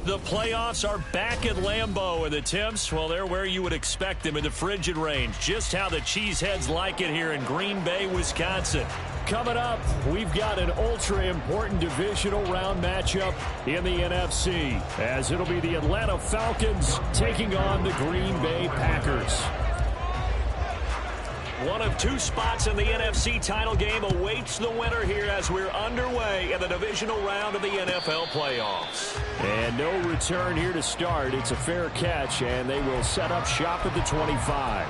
The playoffs are back at Lambeau, and the temps, well, they're where you would expect them in the frigid range. Just how the Cheeseheads like it here in Green Bay, Wisconsin. Coming up, we've got an ultra-important divisional round matchup in the NFC, as it'll be the Atlanta Falcons taking on the Green Bay Packers. One of two spots in the NFC title game awaits the winner here as we're underway in the divisional round of the NFL playoffs. And no return here to start. It's a fair catch, and they will set up shop at the 25.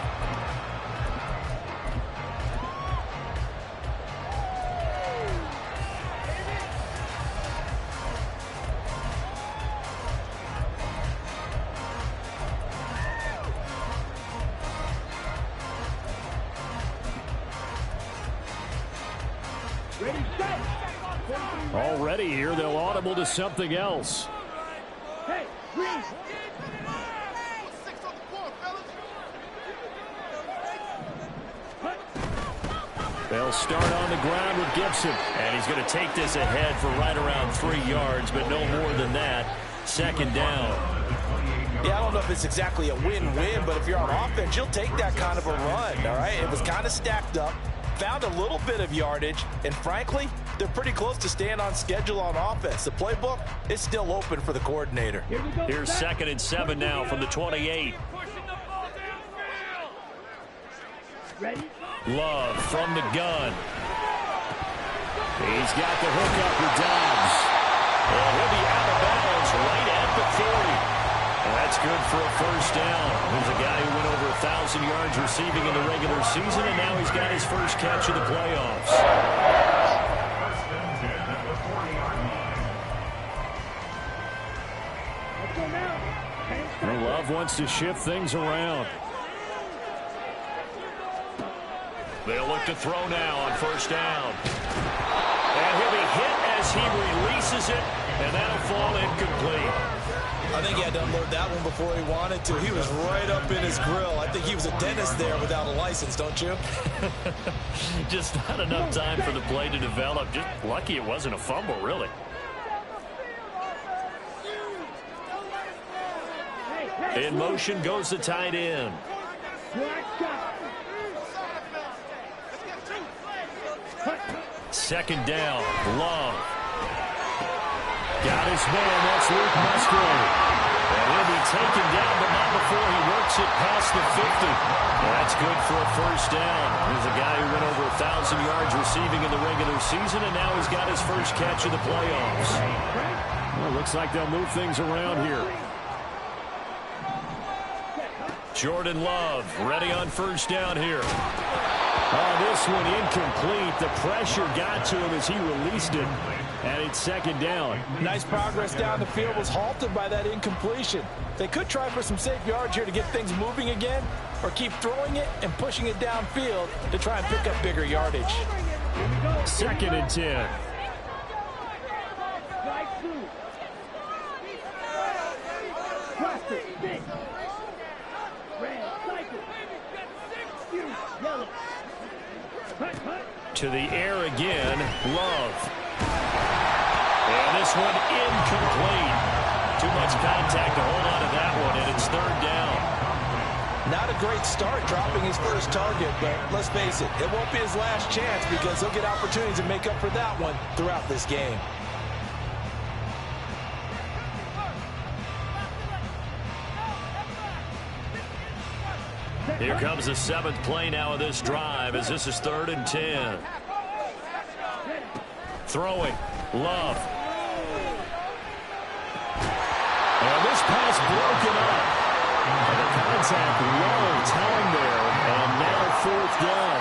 Already here, they'll audible to something else. They'll start on the ground with Gibson. And he's going to take this ahead for right around 3 yards, but no more than that. Second down. Yeah, I don't know if it's exactly a win-win, but if you're on offense, you'll take that kind of a run, all right? It was kind of stacked up. Found a little bit of yardage, and frankly, they're pretty close to staying on schedule on offense. The playbook is still open for the coordinator. Here's 2nd and 7 now from the 28. Love from the gun. He's got the hook up for Dobbs. And he'll be out of bounds right at the 40. That's good for a first down. There's a guy who went over 1,000 yards receiving in the regular season, and now he's got his first catch of the playoffs. Love wants to shift things around. They'll look to throw now on first down. And he'll be hit as he releases it, and that'll fall incomplete. I think he had to unload that one before he wanted to. He was right up in his grill. I think he was a dentist there without a license, don't you? Just not enough time for the play to develop. Just lucky it wasn't a fumble, really. In motion goes the tight end. Second down, Love. Got his man, that's Luke Musgrave. And he'll be taken down, but not before he works it past the 50. That's good for a first down. He's a guy who went over 1,000 yards receiving in the regular season, and now he's got his first catch of the playoffs. Well, looks like they'll move things around here. Jordan Love ready on first down here. Oh, this one incomplete. The pressure got to him as he released it. And it's second down. Nice progress down the field was halted by that incompletion. They could try for some safe yards here to get things moving again, or keep throwing it and pushing it downfield to try and pick up bigger yardage. 2nd and 10. To the air again, Love. And this one incomplete. Too much contact to hold on to that one, and it's third down. Not a great start dropping his first target, but let's face it, it won't be his last chance because he'll get opportunities to make up for that one throughout this game. Here comes the 7th play now of this drive as this is 3rd and 10. Throwing, Love. And this pass broken up. And the contact low time there, and now 4th down.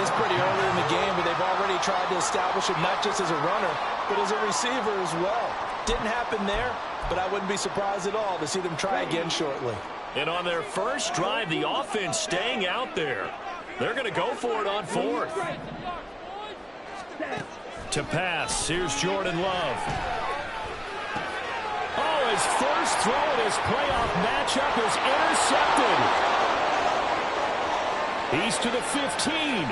It's pretty early in the game, but they've already tried to establish him not just as a runner, but as a receiver as well. Didn't happen there, but I wouldn't be surprised at all to see them try again shortly. And on their first drive, the offense staying out there. They're going to go for it on 4th. To pass, here's Jordan Love. Oh, his first throw in his playoff matchup is intercepted. He's to the 15.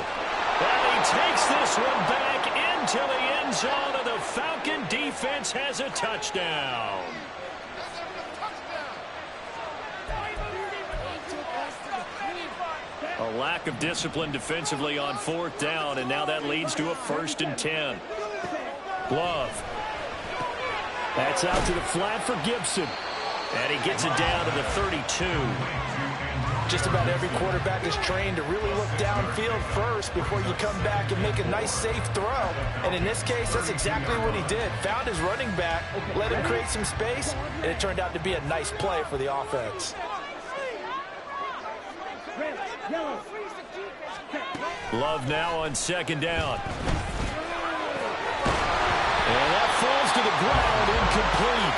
And he takes this one back into the end zone, and the Falcon defense has a touchdown. lack of discipline defensively on 4th down, and now that leads to a 1st and 10. Love. That's out to the flat for Gibson. And he gets it down to the 32. Just about every quarterback is trained to really look downfield first before you come back and make a nice, safe throw. And in this case, that's exactly what he did. Found his running back, let him create some space, and it turned out to be a nice play for the offense. Love now on 2nd down. And that falls to the ground, incomplete.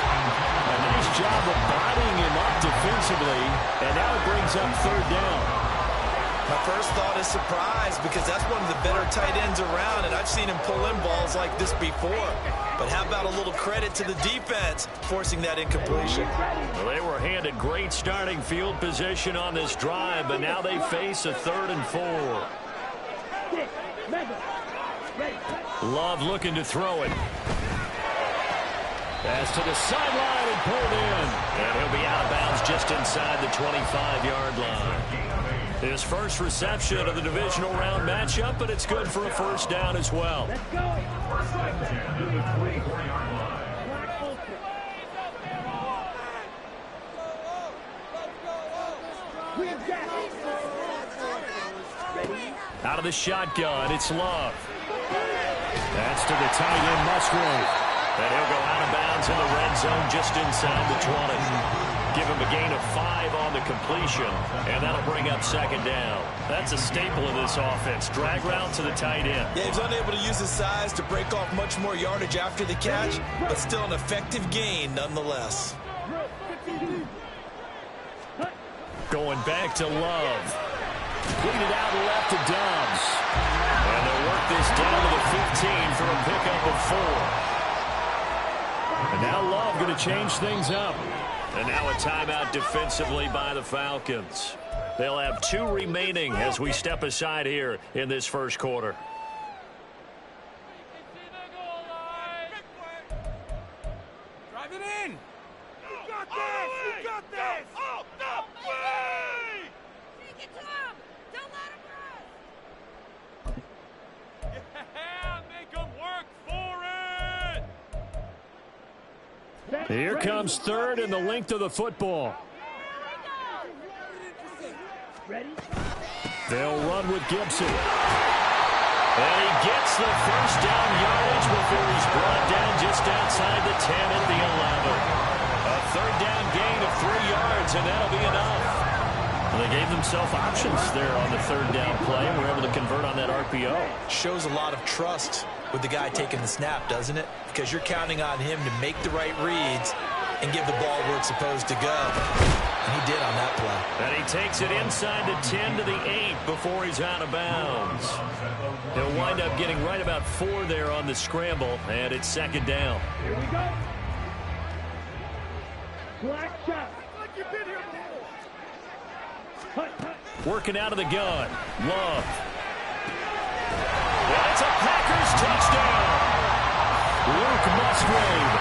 A nice job of bodying him up defensively, and now it brings up 3rd down. My first thought is surprise, because that's one of the better tight ends around, and I've seen him pull in balls like this before. But how about a little credit to the defense forcing that incompletion? Well, they were handed great starting field position on this drive, but now they face a 3rd and 4. Love looking to throw it. Pass to the sideline and pulled in. And he'll be out of bounds just inside the 25-yard line. His first reception of the divisional round matchup, but it's good for a 1st down as well. Let's go. Out of the shotgun, it's Love. That's to the tight end, Musgrave. And he'll go out of bounds in the red zone just inside the 20. Give him a gain of 5 on the completion, and that'll bring up 2nd down. That's a staple of this offense. Drag route to the tight end. Yeah, he's unable to use his size to break off much more yardage after the catch, but still an effective gain nonetheless. Going back to Love. Cleaned it out left to Dobbs. And they'll work this down to the 15 for a pickup of 4. And now Love going to change things up. And now a timeout defensively by the Falcons. They'll have 2 remaining as we step aside here in this first quarter. Drive it in. You got this. You got this. Oh, no way. Take it to him. Don't let him run. Yeah, make him work for it. Here comes 3rd and the length of the football. They'll run with Gibson. And he gets the 1st down yardage before he's brought down just outside the 10 at the 11. A 3rd down gain of 3 yards, and that'll be enough. Well, they gave themselves options there on the 3rd down play and were able to convert on that RPO. Shows a lot of trust with the guy taking the snap, doesn't it? Because you're counting on him to make the right reads and give the ball where it's supposed to go. And he did on that play. And he takes it inside the 10 to the 8 before he's out of bounds. He'll wind up getting right about 4 there on the scramble, and it's 2nd down. Here we go. Black shot. Like you've been here before. Working out of the gun. Love. That's a Packers touchdown. Luke Musgrave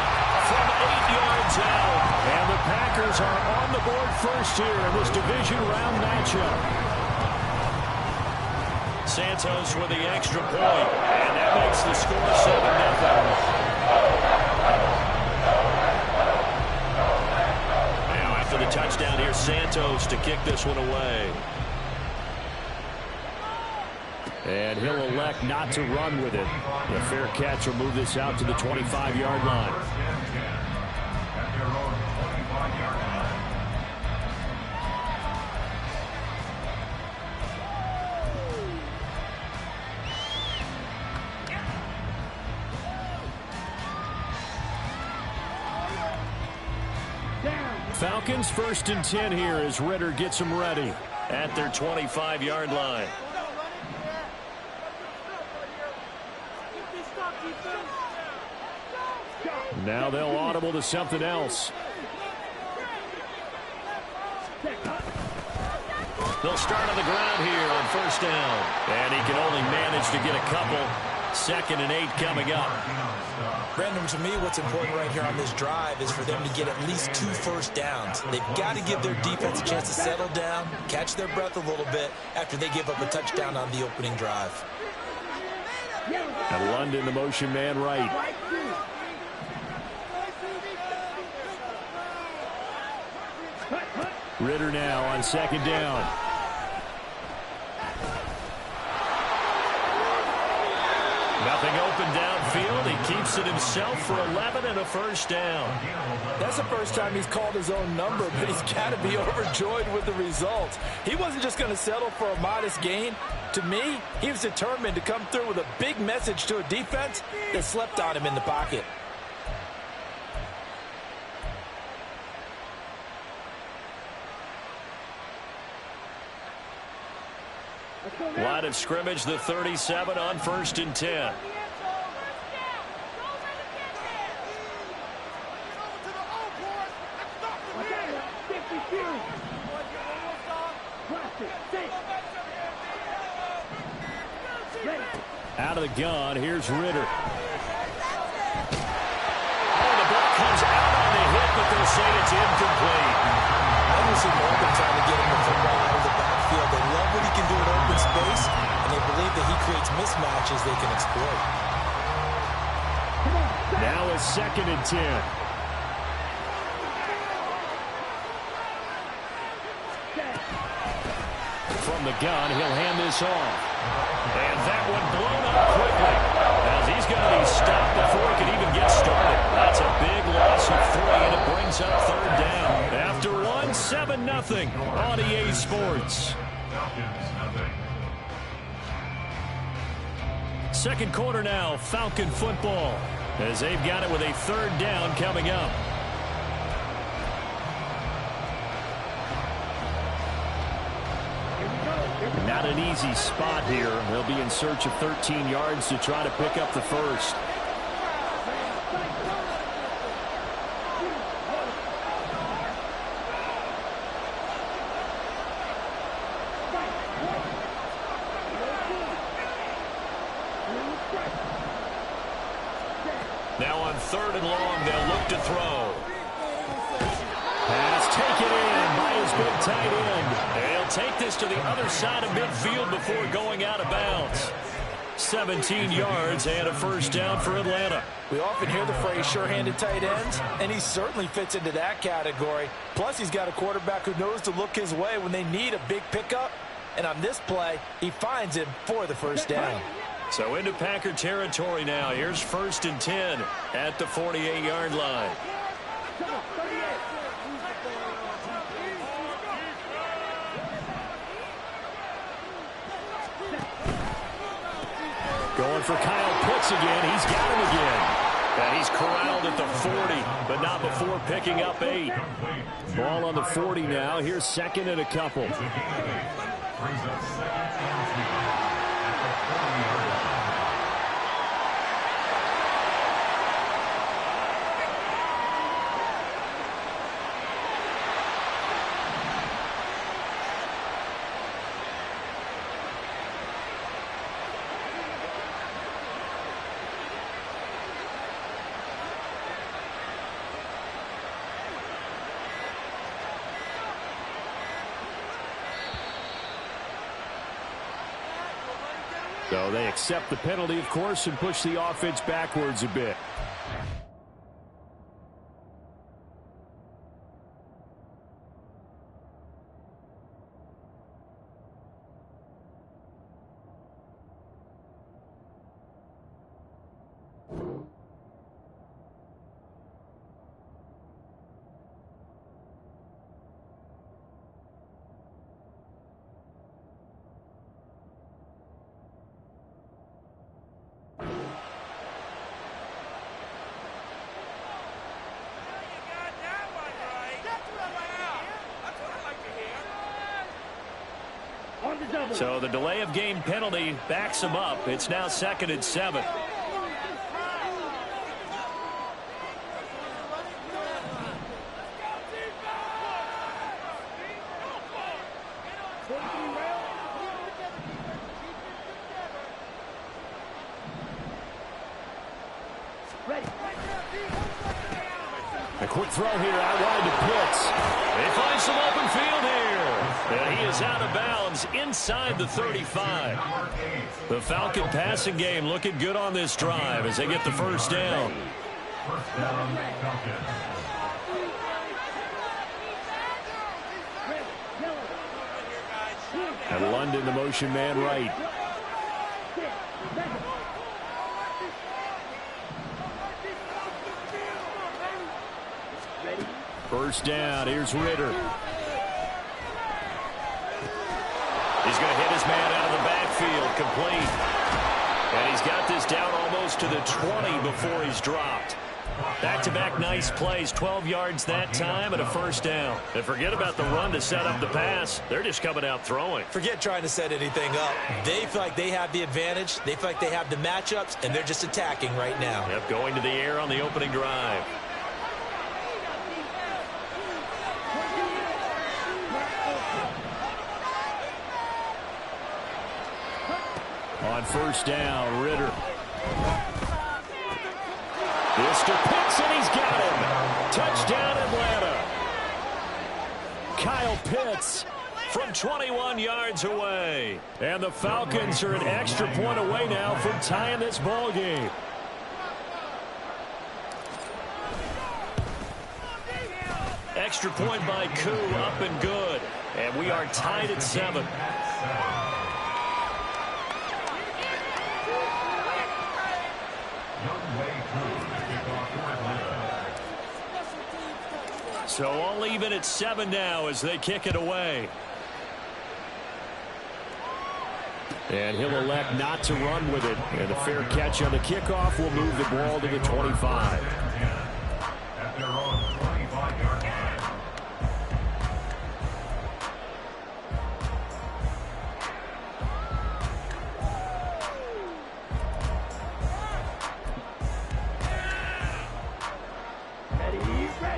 from 8 yards out. And the Packers are on the board first here in this division round matchup. Santos with the extra point. And that makes the score 7-0. Now after the touchdown, here's Santos to kick this one away. And he'll elect not to run with it. The fair catch will move this out to the 25-yard line. Falcons 1st and 10 here as Ritter gets them ready at their 25-yard line. Now they'll audible to something else. They'll start on the ground here on 1st down. And he can only manage to get a couple. 2nd and 8 coming up. Brandon, to me, what's important right here on this drive is for them to get at least 2 first downs. They've got to give their defense a chance to settle down, catch their breath a little bit after they give up a touchdown on the opening drive. And London, the motion man right. Ritter now on 2nd down. Nothing open downfield. He keeps it himself for 11 and a first down. That's the first time he's called his own number, but he's got to be overjoyed with the results. He wasn't just going to settle for a modest gain. To me, he was determined to come through with a big message to a defense that slept on him in the pocket. Line of scrimmage, the 37 on 1st and 10. Out of the gun, here's Ritter. Oh, the ball comes out on the hit, but they'll say it's incomplete. I can see Morgan trying to get him the football out of the backfield. They love what he can do in open space, and they believe that he creates mismatches they can exploit. Now a 2nd and 10. From the gun, he'll hand this off. And that one blown up quickly, as he's going to be stopped before he can even get started. That's a big loss of 3, and it brings up 3rd down. After 7-0 on EA Sports. Second quarter now, Falcon football, as they've got it with a 3rd down coming up. Not an easy spot here. They'll be in search of 13 yards to try to pick up the first. Now on 3rd and long, they'll look to throw. Pass taken in by his big tight end. They'll take this to the other side of midfield before going out of bounds. 17 yards and a first down for Atlanta. We often hear the phrase sure-handed tight ends, and he certainly fits into that category. Plus, he's got a quarterback who knows to look his way when they need a big pickup. And on this play, he finds him for the first down. So into Packer territory now. Here's 1st and 10 at the 48-yard line. Going for Kyle Pitts again. He's got him again. And he's corralled at the 40, but not before picking up 8. Ball on the 40 now. Here's 2nd and a couple. So they accept the penalty, of course, and push the offense backwards a bit. So the delay of game penalty backs him up. It's now 2nd and 7. throw here out wide to Pitts. They find some open field here. And he is out of bounds inside the 35. The Falcon passing game looking good on this drive as they get the first down. And London, the motion man right. First down, here's Ritter. He's going to hit his man out of the backfield, complete. And he's got this down almost to the 20 before he's dropped. Back-to-back nice plays, 12 yards that time and a first down. And forget about the run to set up the pass. They're just coming out throwing. Forget trying to set anything up. They feel like they have the advantage. They feel like they have the matchups, and they're just attacking right now. Yep, going to the air on the opening drive. On first down, Ritter. Mr. Pitts, and he's got him. Touchdown, Atlanta. Kyle Pitts from 21 yards away. And the Falcons are an extra point away now from tying this ball game. Extra point by Koo, up and good. And we are tied at 7. So all even at 7 now as they kick it away. And he'll elect not to run with it. And a fair catch on the kickoff will move the ball to the 25.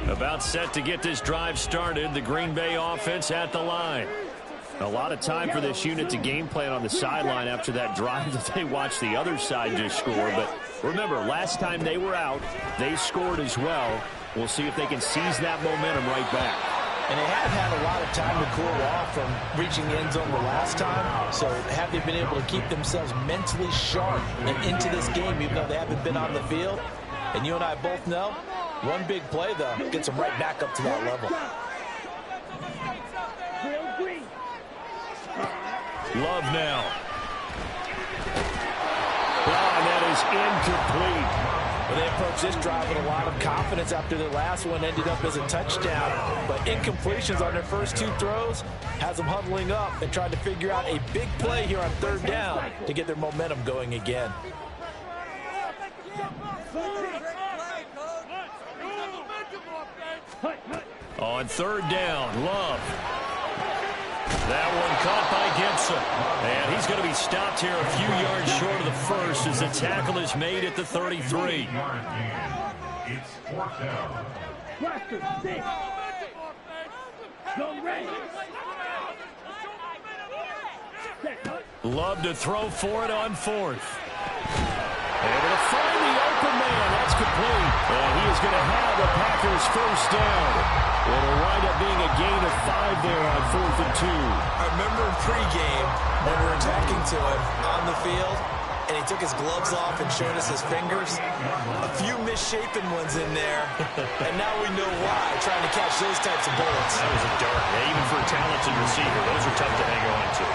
About set to get this drive started. The Green Bay offense at the line. A lot of time for this unit to game plan on the sideline after that drive that they watched the other side just score. But remember, last time they were out, they scored as well. We'll see if they can seize that momentum right back. And they have had a lot of time to cool off from reaching the end zone the last time. So have they been able to keep themselves mentally sharp and into this game, even though they haven't been on the field? And you and I both know, one big play, though, gets them right back up to that level. Love now. Oh, and that is incomplete. Well, they approached this drive with a lot of confidence after their last one ended up as a touchdown. But incompletions on their first 2 throws has them huddling up and trying to figure out a big play here on 3rd down to get their momentum going again. On 3rd down, Love. That one caught by Gibson. And he's going to be stopped here a few yards short of the first as the tackle is made at the 33. It's 4th down. Love to throw for it on 4th. Able to find the open man. That's complete. And he is going to have the Packers first down. It'll wind up being a gain of 5 there on 4th and 2. I remember in pregame when we were attacking to him on the field, and he took his gloves off and showed us his fingers. A few misshapen ones in there, and now we know why, trying to catch those types of bullets. That was a dart. Yeah, even for a talented receiver, those are tough to hang on to.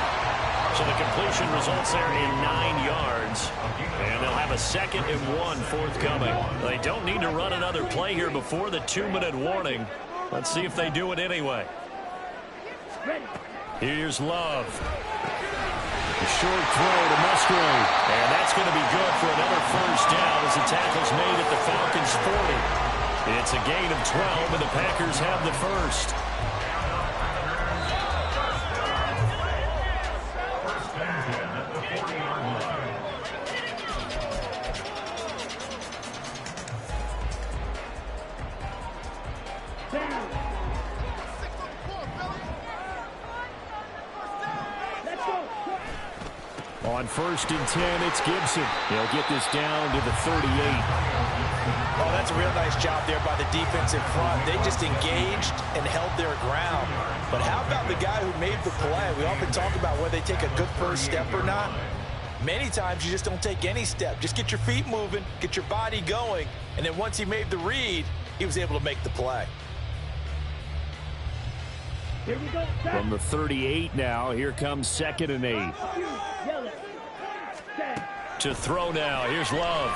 So the completion results there in 9 yards. And they'll have a 2nd and 1 forthcoming. They don't need to run another play here before the 2-minute warning. Let's see if they do it anyway. Here's Love. A short throw to Musgrave. And that's going to be good for another first down as the tackle's made at the Falcons' 40. It's a gain of 12, and the Packers have the first. On 1st and 10, it's Gibson. They'll get this down to the 38. Well, that's a real nice job there by the defense in front. They just engaged and held their ground. But how about the guy who made the play? We often talk about whether they take a good first step or not. Many times you just don't take any step. Just get your feet moving, get your body going, and then once he made the read, he was able to make the play. From the 38 now, here comes 2nd and 8. To throw now, here's Love.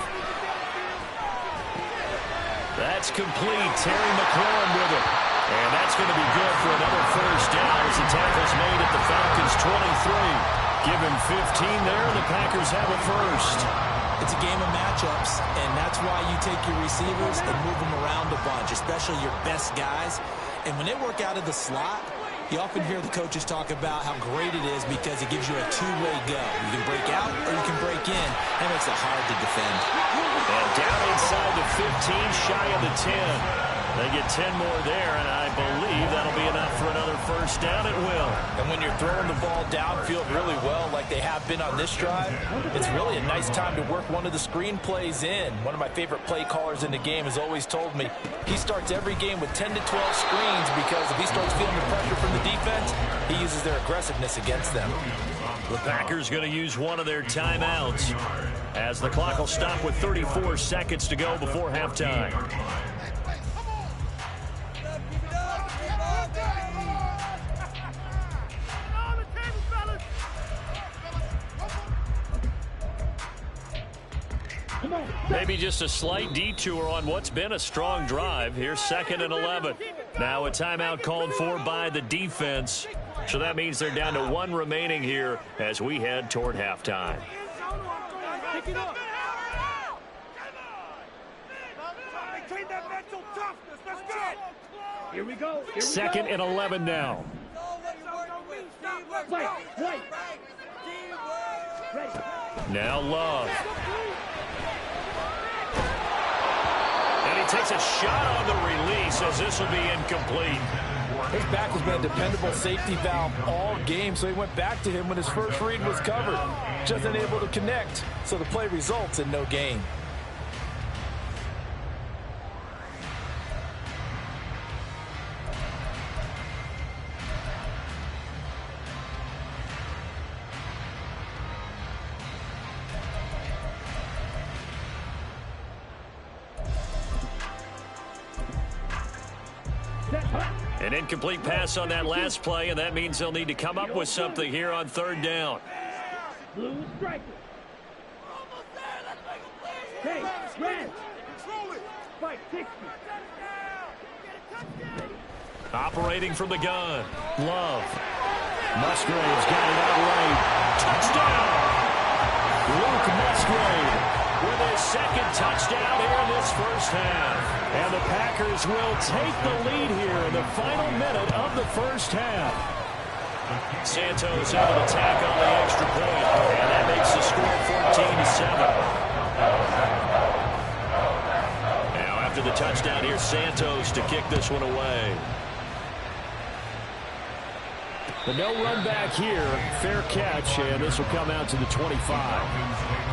That's complete. Terry McLaurin with it. And that's going to be good for another first down as the tackle's made at the Falcons' 23. Give him 15 there, and the Packers have a first. It's a game of matchups, and that's why you take your receivers and move them around a bunch, especially your best guys. And when they work out of the slot, you often hear the coaches talk about how great it is because it gives you a two-way go. You can break out or you can break in. That makes it hard to defend. And down inside the 15, shy of the 10. They get 10 more there, and I believe that'll be enough for another first down. It will. And when you're throwing the ball downfield really well like they have been on this drive, it's really a nice time to work one of the screen plays in. One of my favorite play callers in the game has always told me he starts every game with 10 to 12 screens because if he starts feeling the pressure from the defense, he uses their aggressiveness against them. The Packers going to use one of their timeouts as the clock will stop with 34 seconds to go before halftime. Maybe just a slight detour on what's been a strong drive. Here's 2nd and 11. Now a timeout called for by the defense. So that means they're down to 1 remaining here as we head toward halftime. Here we go. 2nd and 11 now. Now Love. And he takes a shot on the release as this will be incomplete. His back has been a dependable safety valve all game, so he went back to him when his first read was covered. Just unable to connect, so the play results in no gain. An incomplete pass on that last play, and that means they'll need to come up with something here on 3rd down. Blue striker. Hey, red. Fight 60. Operating from the gun. Love. Musgrave's got it out right. Touchdown! Luke Musgrave with his 2nd touchdown here in this first half. And the Packers will take the lead here in the final minute of the first half. Santos able to tack on the extra point, and that makes the score 14-7. Now after the touchdown, here's Santos to kick this one away. The no run back here, fair catch, and this will come out to the 25.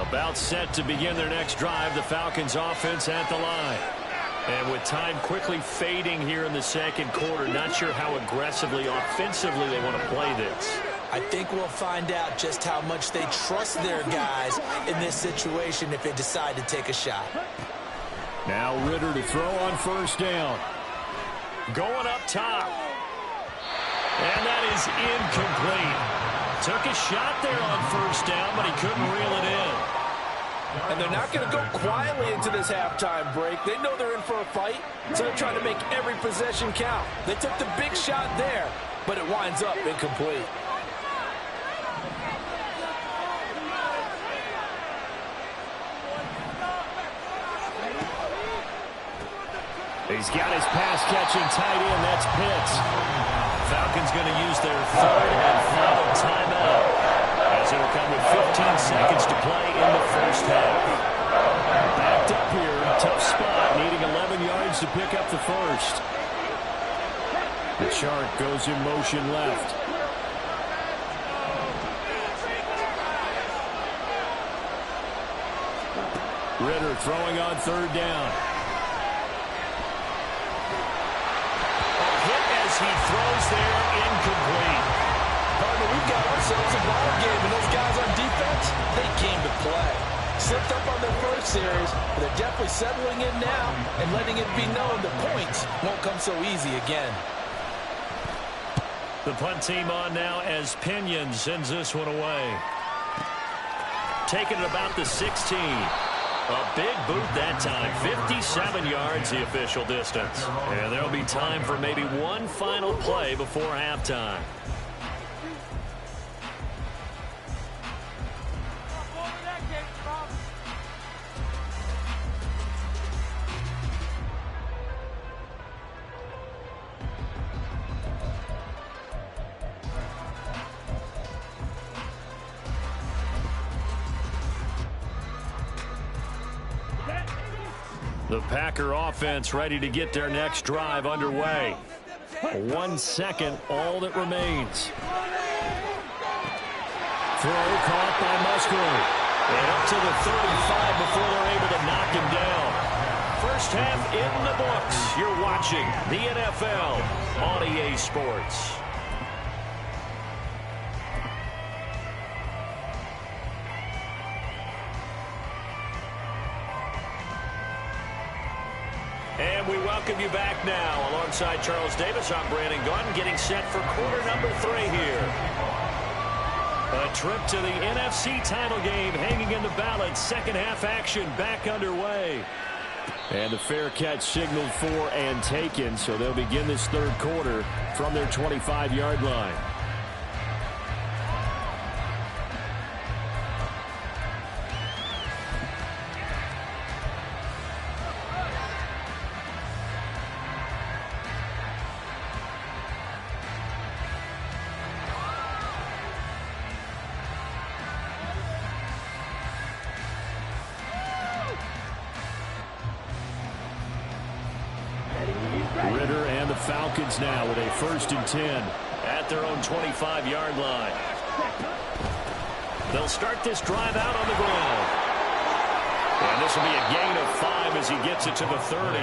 About set to begin their next drive, the Falcons offense at the line. And with time quickly fading here in the 2nd quarter, not sure how aggressively, offensively they want to play this. I think we'll find out just how much they trust their guys in this situation if they decide to take a shot. Now Ritter to throw on 1st down. Going up top. And that is incomplete. Took a shot there on 1st down, but he couldn't reel it in. And they're not going to go quietly into this halftime break. They know they're in for a fight, so they're trying to make every possession count. They took the big shot there, but it winds up incomplete. He's got his pass-catching tight end. That's Pitts. Falcons going to use their 3rd and final timeout, as it'll come with 15 seconds to play in the first half. tough spot, needing 11 yards to pick up the first. The chart goes in motion left. Ritter throwing on third down. A hit as he throws there, incomplete. Partner, we've got ourselves a ball game, and those guys on defense, they came to play. Slipped up on their first series, but they're definitely settling in now and letting it be known the points won't come so easy again. The punt team on now as Pinion sends this one away. Taking it about the 16. A big boot that time. 57 yards the official distance. And there'll be time for maybe one final play before halftime. The Packer offense ready to get their next drive underway. 1 second, all that remains. Throw caught by Musgrave. And up to the 35 before they're able to knock him down. First half in the books. You're watching the NFL on EA Sports. And we welcome you back now. Alongside Charles Davis, I'm Brandon Gunn, getting set for quarter number 3 here. A trip to the NFC title game hanging in the balance. Second half action back underway. And the fair catch signaled for and taken, so they'll begin this third quarter from their 25-yard line. Ritter and the Falcons now with a 1st and 10 at their own 25-yard line. They'll start this drive out on the ground. And this will be a gain of 5 as he gets it to the 30.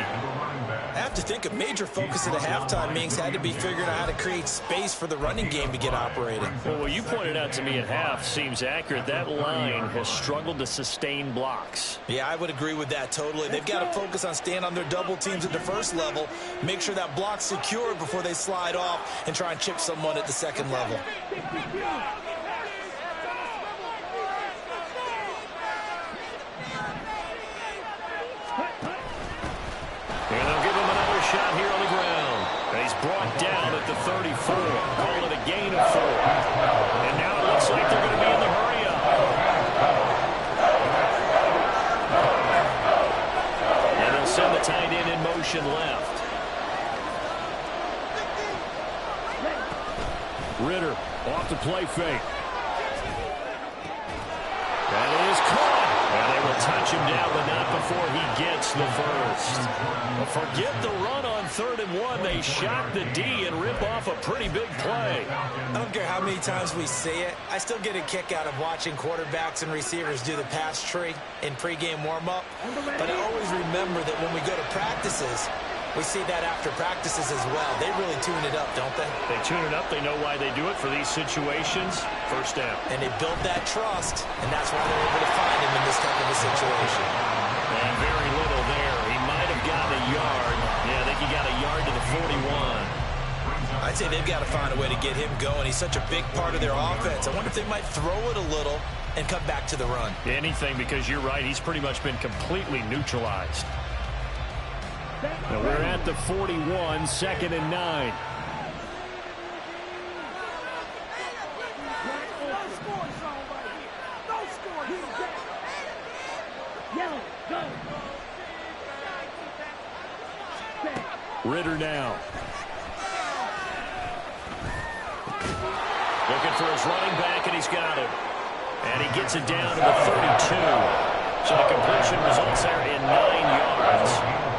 I have to think a major focus of the halftime meetings had to be figuring out how to create space for the running game to get operating. Well, what you pointed out to me at half seems accurate. That line has struggled to sustain blocks. Yeah, I would agree with that totally. They've got to focus on staying on their double teams at the first level, make sure that block's secure before they slide off and try and chip someone at the second level. And they'll give him another shot here on the ground. And he's brought down at the 34. Call it a gain of 4. And now it looks like they're going to be in the hurry-up. And they'll send the tight end in motion left. Ritter off the play fake. That is caught. And they will touch him down, but not before he gets the first. Forget the run on 3rd and 1. They shock the D and rip off a pretty big play. I don't care how many times we say it. I still get a kick out of watching quarterbacks and receivers do the pass tree in pregame warm-up. But I always remember that when we go to practices, we see that after practices as well. They really tune it up, don't they? They tune it up. They know why they do it for these situations. First down. And they build that trust, and that's why they're able to find him in this type of a situation. And very little there. He might have gotten a yard. Yeah, I think he got a yard to the 41. I'd say they've got to find a way to get him going. He's such a big part of their offense. I wonder if they might throw it a little and come back to the run. Anything, because you're right. He's pretty much been completely neutralized. Now we're at the 41, 2nd and 9. Ritter now. Looking for his running back, and he's got him. And he gets it down to the 32. So the completion results there in 9 yards.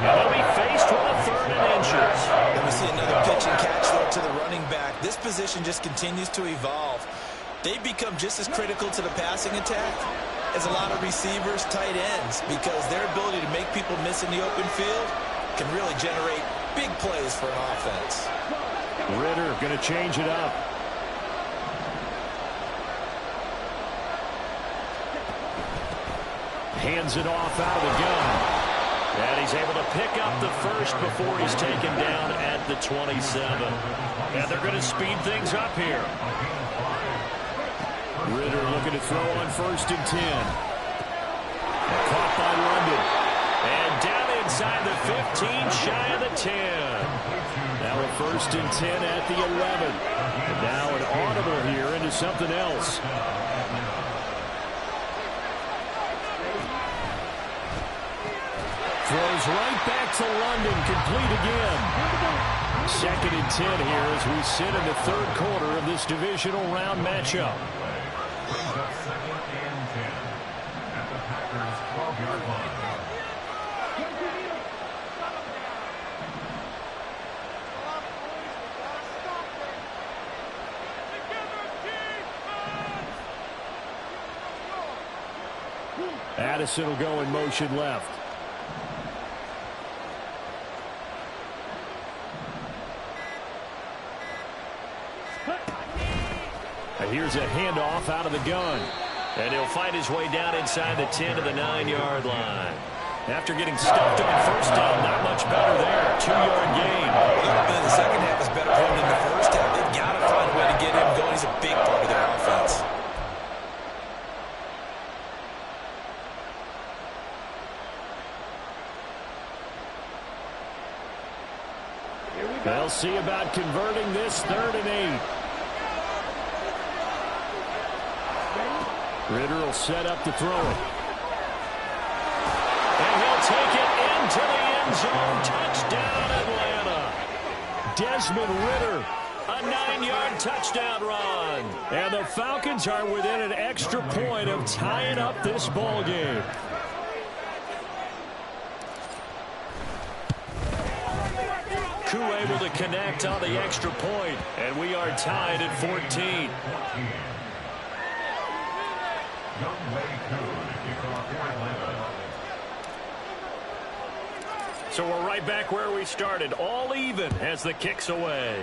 And they'll be faced with a 3rd and inches. And we see another pitch and catch there to the running back. This position just continues to evolve. They've become just as critical to the passing attack as a lot of receivers, tight ends, because their ability to make people miss in the open field can really generate big plays for an offense. Ritter going to change it up. Hands it off out of the gun. And he's able to pick up the first before he's taken down at the 27. And they're going to speed things up here. Ritter looking to throw on 1st and 10. Caught by London. And down inside the 15, shy of the 10. Now a 1st and 10 at the 11. And now an audible here into something else. Throws right back to London, complete again. 2nd and 10 here as we sit in the 3rd quarter of this divisional round matchup. Addison will go in motion left. Here's a handoff out of the gun. And he'll find his way down inside the 10 to the 9-yard line. After getting stuffed on 1st down, not much better there. 2-yard gain. The second half is better for him than the first half. They've got to find a way to get him going. He's a big part of their offense. They'll see about converting this 3rd and 8. Ritter will set up to throw it. And he'll take it into the end zone. Touchdown, Atlanta. Desmond Ritter, a 9-yard touchdown run. And the Falcons are within an extra point of tying up this ball game. Koo able to connect on the extra point, and we are tied at 14. So we're right back where we started, all even as the kick's away.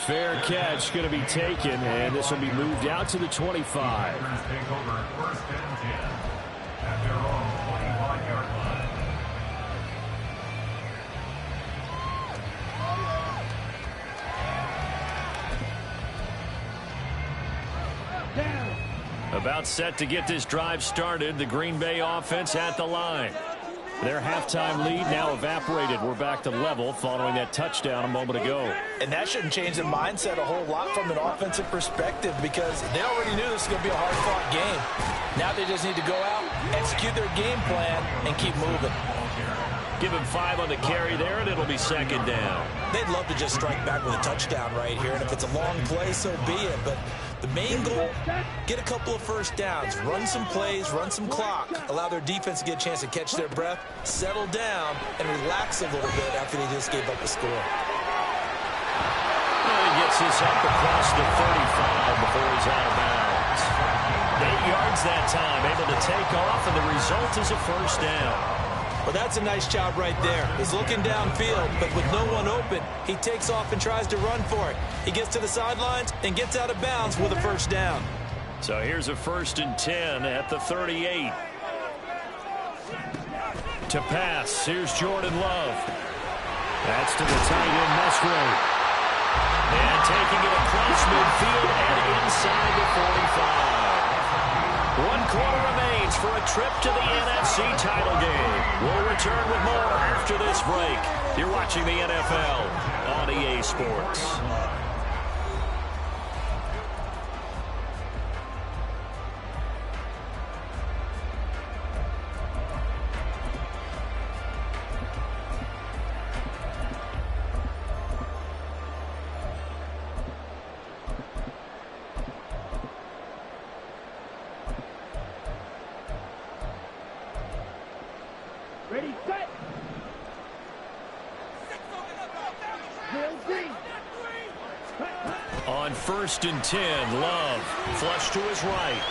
Fair catch going to be taken, and this will be moved out to the 25. About set to get this drive started. The Green Bay offense at the line. Their halftime lead now evaporated. We're back to level following that touchdown a moment ago. And that shouldn't change the mindset a whole lot from an offensive perspective because they already knew this was going to be a hard-fought game. Now they just need to go out, execute their game plan, and keep moving. Give him 5 on the carry there, and it'll be 2nd down. They'd love to just strike back with a touchdown right here, and if it's a long play, so be it. But the main goal, get a couple of 1st downs, run some plays, run some clock, allow their defense to get a chance to catch their breath, settle down, and relax a little bit after they just gave up a score. And he gets this up across the 35 before he's out of bounds. 8 yards that time, able to take off, and the result is a 1st down. Well, that's a nice job right there. He's looking downfield, but with no one open, he takes off and tries to run for it. He gets to the sidelines and gets out of bounds with a 1st down. So here's a 1st and 10 at the 38. To pass, here's Jordan Love. That's to the tight end, Musgrave. And taking it across midfield and inside the 45. 1 quarter remains for a trip to the NFC title game. We'll return with more after this break. You're watching the NFL on EA Sports. On 1st and 10, Love. Flush to his right.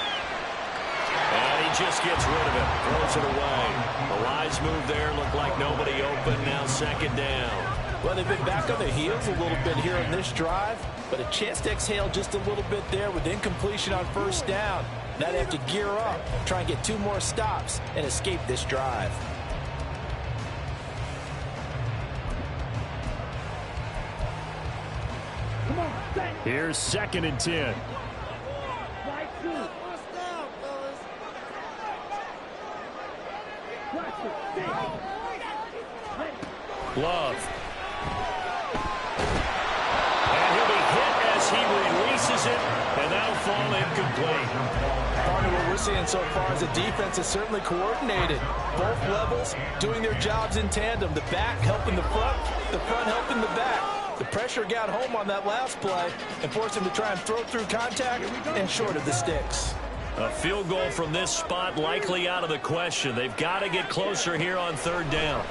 And he just gets rid of it. Throws it away. The wise move there. Looked like nobody open. Now 2nd down. Well, they've been back on their heels a little bit here in this drive, but a chance to exhale just a little bit there with incompletion on 1st down. Now they have to gear up, try and get 2 more stops, and escape this drive. Here's 2nd and 10. Love. And he'll be hit as he releases it, and that'll fall incomplete. Partner, what we're seeing so far is the defense is certainly coordinated. Both levels doing their jobs in tandem. The back helping the front helping the back. The pressure got home on that last play and forced him to try and throw through contact and short of the sticks. A field goal from this spot likely out of the question. They've got to get closer here on 3rd down.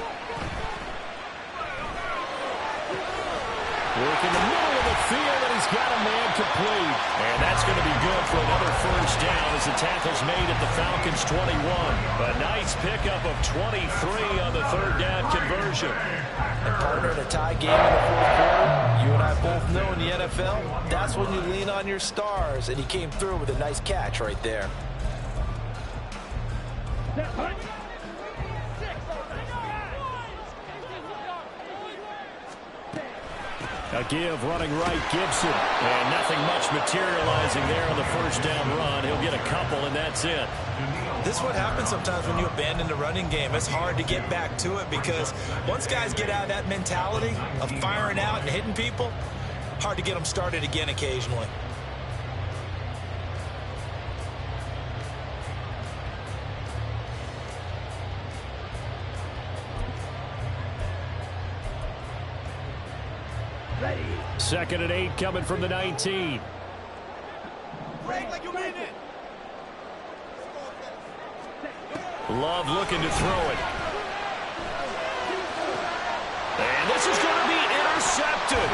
Work in the middle of the field, and he's got a man complete. And that's going to be good for another 1st down as the tackle's made at the Falcons' 21. A nice pickup of 23 on the 3rd down conversion. And partner, in a tie game in the 4th quarter, you and I both know in the NFL, that's when you lean on your stars, and he came through with a nice catch right there. A give running right, Gibson. And nothing much materializing there on the 1st down run. He'll get a couple, and that's it. This is what happens sometimes when you abandon the running game. It's hard to get back to it because once guys get out of that mentality of firing out and hitting people, hard to get them started again occasionally. Ready. 2nd and 8 coming from the 19. Break like you mean it. Love looking to throw it. And this is going to be intercepted.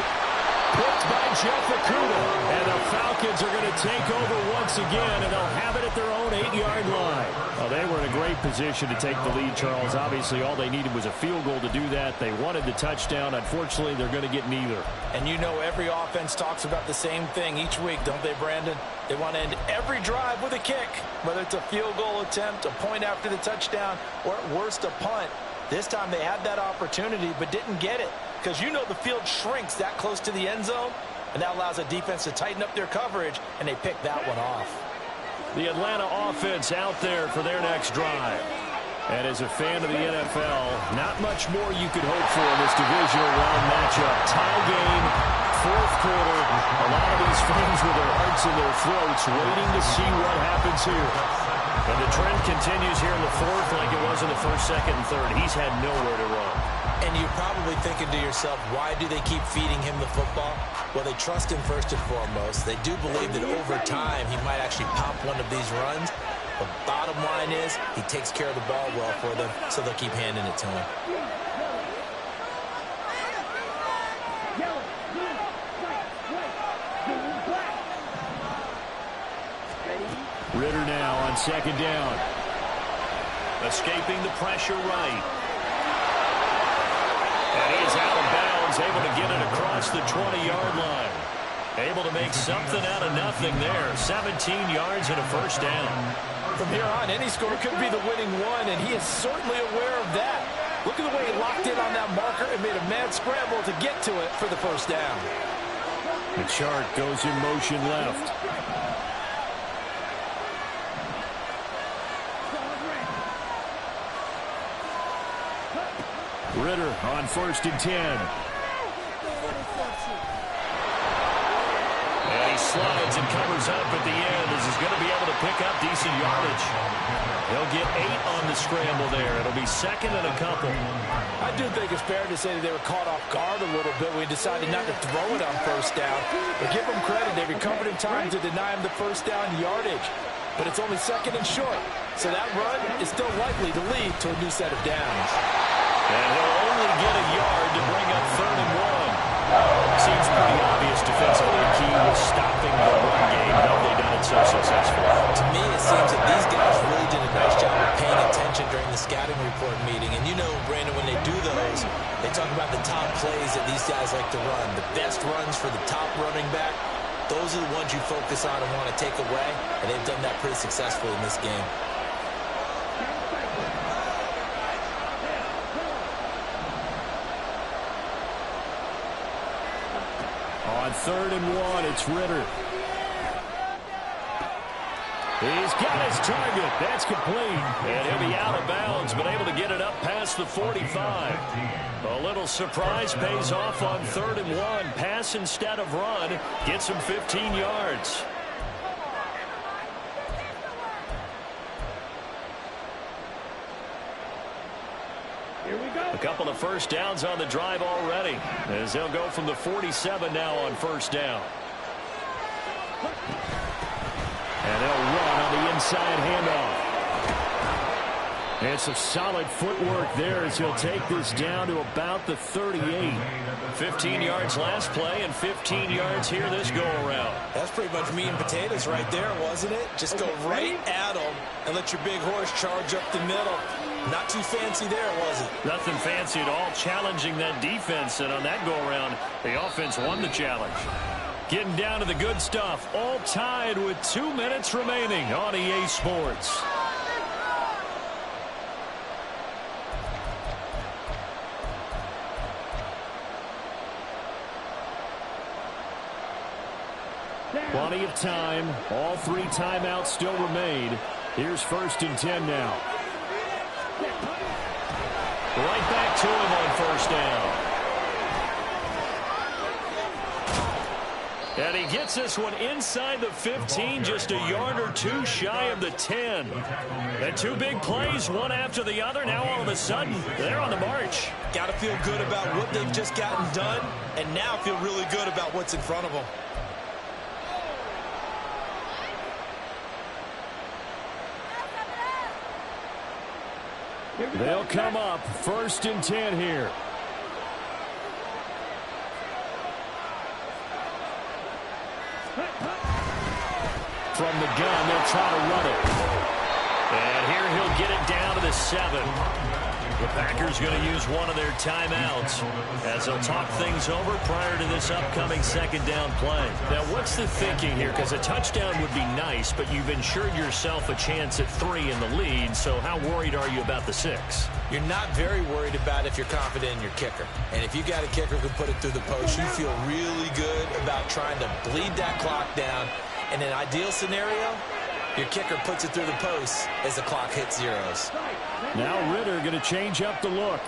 Picked by Jeff Okudah. And the Falcons are going to take over once again, and they'll have it at their own 8-yard line. Well, they were in a great position to take the lead, Charles. Obviously, all they needed was a field goal to do that. They wanted the touchdown. Unfortunately, they're going to get neither. And you know every offense talks about the same thing each week, don't they, Brandon? They want to end every drive with a kick, whether it's a field goal attempt, a point after the touchdown, or at worst a punt. This time they had that opportunity but didn't get it because you know the field shrinks that close to the end zone, and that allows a defense to tighten up their coverage, and they pick that one off. The Atlanta offense out there for their next drive. And as a fan of the NFL, not much more you could hope for in this divisional round matchup. Tie game, 4th quarter. A lot of these fans with their hearts in their throats waiting to see what happens here. And the trend continues here in the 4th like it was in the 1st, 2nd, and 3rd. He's had nowhere to run. And you're probably thinking to yourself, why do they keep feeding him the football? Well, they trust him first and foremost. They do believe that over time he might actually pop one of these runs. But bottom line is he takes care of the ball well for them, so they'll keep handing it to him. Ritter now on 2nd down. Escaping the pressure right. And he is out of bounds, able to get it across the 20-yard line. Able to make something out of nothing there. 17 yards and a 1st down. From here on, any score could be the winning one, and he is certainly aware of that. Look at the way he locked in on that marker and made a mad scramble to get to it for the 1st down. The chart goes in motion left. Ritter on 1st and 10. And he slides and covers up at the end as he's going to be able to pick up decent yardage. He'll get 8 on the scramble there. It'll be 2nd and a couple. I do think it's fair to say that they were caught off guard a little bit when we decided not to throw it on 1st down. But give them credit. They recovered in time to deny him the 1st down yardage. But it's only 2nd and short. So that run is still likely to lead to a new set of downs. And he'll only get a yard to bring up 3rd and 1. talk about the top plays that these guys like to run, the best runs for the top running back, those are the ones you focus on and want to take away, and they've done that pretty successfully in this game. On 3rd and 1, it's Ritter. He's got his target. That's complete. And he'll be out of bounds, but able to get it up past the 45. A little surprise pays off on 3rd and 1. Pass instead of run. Gets him 15 yards. Here we go. A couple of first downs on the drive already, as they'll go from the 47 now on 1st down. And they'll run on the inside handoff. And some solid footwork there as he'll take this down to about the 38. 15 yards last play and 15 yards here this go-around. That's pretty much meat and potatoes right there, wasn't it? Just go right at them and let your big horse charge up the middle. Not too fancy there, was it? Nothing fancy at all, challenging that defense. And on that go-around, the offense won the challenge. Getting down to the good stuff, all tied with 2 minutes remaining on EA Sports. Plenty of time. All 3 timeouts still remain. Here's 1st and 10 now. Right back to him on 1st down. And he gets this one inside the 15, just a yard or 2 shy of the 10. And 2 big plays, one after the other. Now all of a sudden, they're on the march. Got to feel good about what they've just gotten done, and now feel really good about what's in front of them. They'll come up 1st and 10 here. From the gun, they'll try to run it. And here he'll get it down to the 7. The Packers going to use one of their timeouts as they'll talk things over prior to this upcoming 2nd down play. Now, what's the thinking here? Because a touchdown would be nice, but you've ensured yourself a chance at 3 in the lead, so how worried are you about the 6? You're not very worried about if you're confident in your kicker. And if you got a kicker who can put it through the post, you feel really good about trying to bleed that clock down. In an ideal scenario, your kicker puts it through the post as the clock hits zeros. Now Ritter going to change up the look.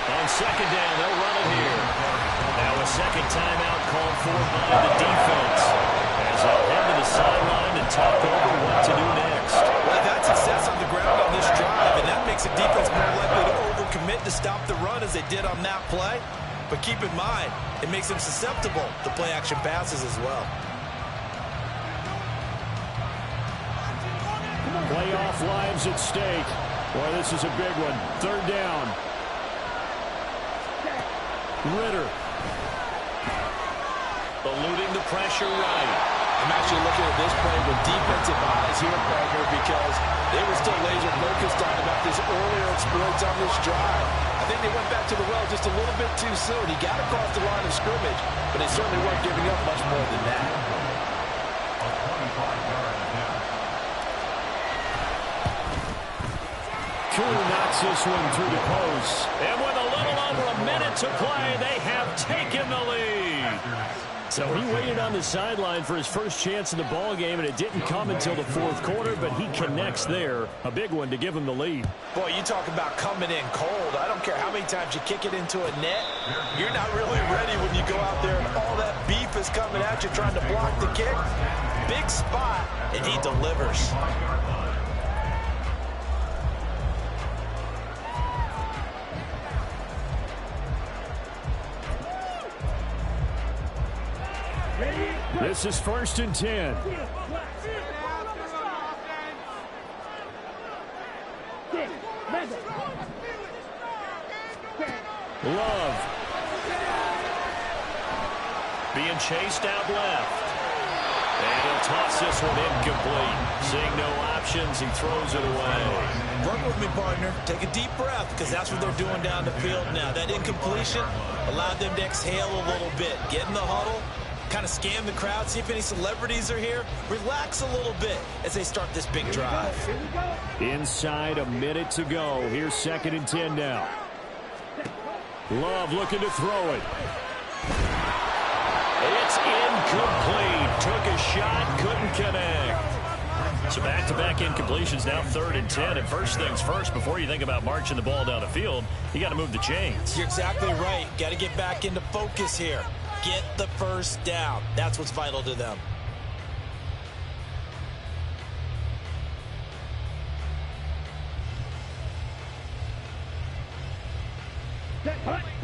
On 2nd down, they'll run it here. Now a 2nd timeout called for by the defense, as they'll head to the sideline and talk over what to do next. Well, they've had success on the ground on this drive, and that makes the defense more likely to overcommit to stop the run as they did on that play. But keep in mind, it makes them susceptible to play-action passes as well. Playoff lives at stake. Boy, this is a big one. 3rd down. Ritter. Eluding the pressure right. I'm actually looking at this play with defensive eyes here, partner, because they were still laser focused on about this earlier exploits on this drive. I think they went back to the well just a little bit too soon. He got across the line of scrimmage, but they certainly weren't giving up much more than that. Knocks this one through the post. And with a little over a minute to play, they have taken the lead. So he waited on the sideline for his first chance in the ball game, and it didn't come until the 4th quarter, but he connects there. A big one to give him the lead. Boy, you talk about coming in cold. I don't care how many times you kick it into a net. You're not really ready when you go out there and all that beef is coming at you trying to block the kick. Big spot, and he delivers. This is 1st and 10. Love. Being chased out left. And he'll toss this one incomplete. Seeing no options, he throws it away. Work with me, partner. Take a deep breath, because that's what they're doing down the field now. That incompletion allowed them to exhale a little bit. Get in the huddle, kind of scan the crowd, see if any celebrities are here. Relax a little bit as they start this big drive. Inside a minute to go. Here's 2nd and 10 now. Love looking to throw it. It's incomplete. Took a shot, couldn't connect. So back-to-back incompletions, now 3rd and 10. And first things first, before you think about marching the ball down the field, you got to move the chains. You're exactly right. Got to get back into focus here. Get the first down. That's what's vital to them.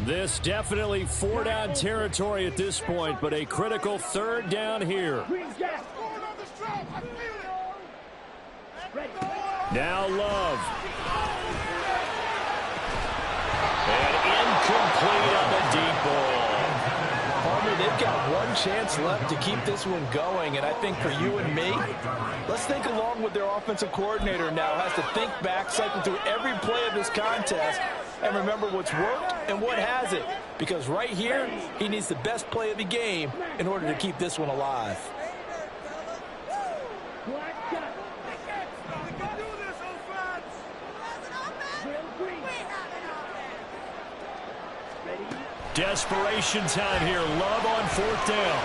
This definitely 4-down territory at this point, but a critical 3rd down here. Now Love. And incomplete on the deep ball. Palmer, they've got one chance left to keep this one going, and I think for you and me, let's think along with their offensive coordinator now. Has to think back, cycle through every play of this contest, and remember what's worked and what hasn't. Because right here, he needs the best play of the game in order to keep this one alive. Desperation time here. Love on 4th down.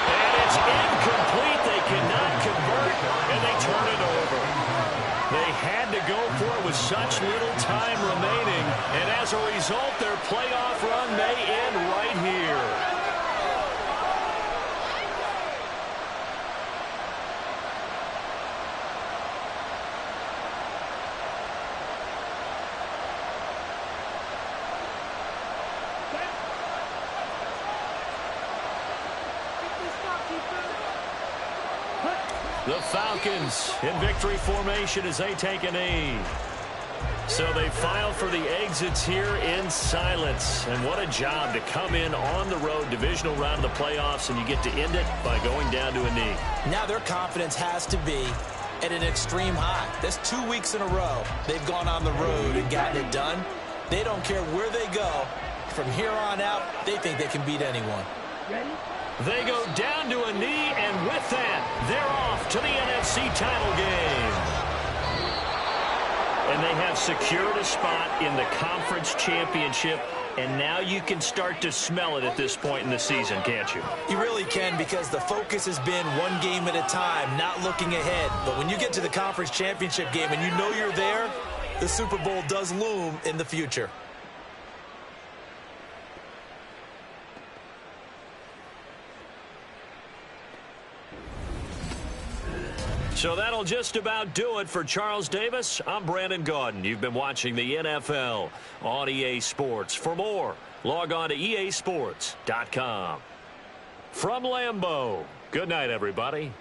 And it's incomplete. They cannot convert, and they turn it over. They had to go for it with such little time remaining, and as a result, their playoff run may end right here. The Falcons in victory formation as they take a knee. So they file for the exits here in silence. And what a job to come in on the road, divisional round of the playoffs, and you get to end it by going down to a knee. Now their confidence has to be at an extreme high. That's 2 weeks in a row they've gone on the road and gotten it done. They don't care where they go. From here on out, they think they can beat anyone. They go down to a knee, and with that, they're off to the NFC title game. And they have secured a spot in the conference championship, and now you can start to smell it at this point in the season, can't you? You really can, because the focus has been one game at a time, not looking ahead. But when you get to the conference championship game and you know you're there, the Super Bowl does loom in the future. So that'll just about do it for Charles Davis. I'm Brandon Gaudin. You've been watching the NFL on EA Sports. For more, log on to easports.com. From Lambeau, good night, everybody.